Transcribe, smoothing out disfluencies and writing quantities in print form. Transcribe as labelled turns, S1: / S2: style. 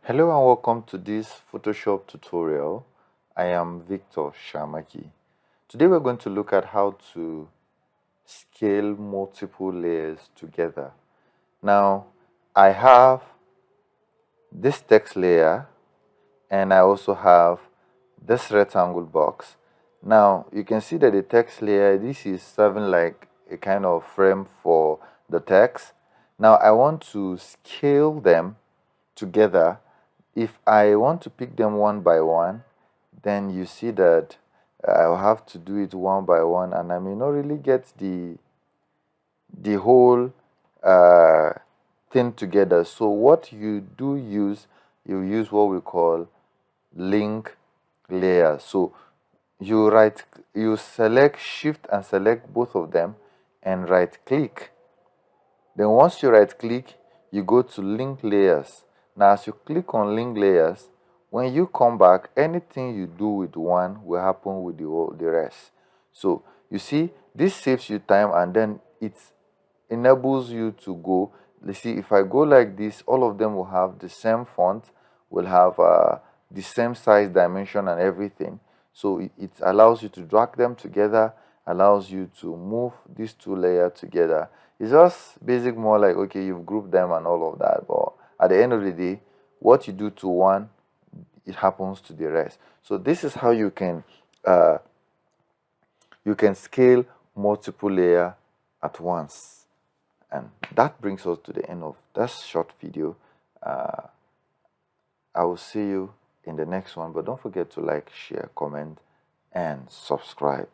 S1: Hello and welcome to this Photoshop tutorial. I am Victor Shamaki. Today we're going to look at how to scale multiple layers together. Now, I have this text layer and I also have this rectangle box. Now, you can see that the text layer, this is serving like a kind of frame for the text. Now, I want to scale them together. If I want to pick them one by one, then you see that I'll have to do it one by one, and I may not really get the whole uh, thing together. So what you use what we call link layer. So you select shift and select both of them and right click. Then once you right click, you go to link layers. Now as you click on link layers, when you come back, anything you do with one will happen with the rest. So you see, this saves you time and then it enables you to go. You see, if I go like this, all of them will have the same font, will have the same size, dimension, and everything. So it allows you to drag them together, allows you to move these two layers together. It's just basic, more like, okay, you've grouped them and all of that, but at the end of the day, what you do to one, it happens to the rest. So this is how uh, you can scale multiple layer at once. And that brings us to the end of this short video. I will see you in the next one, but don't forget to like, share, comment, and subscribe.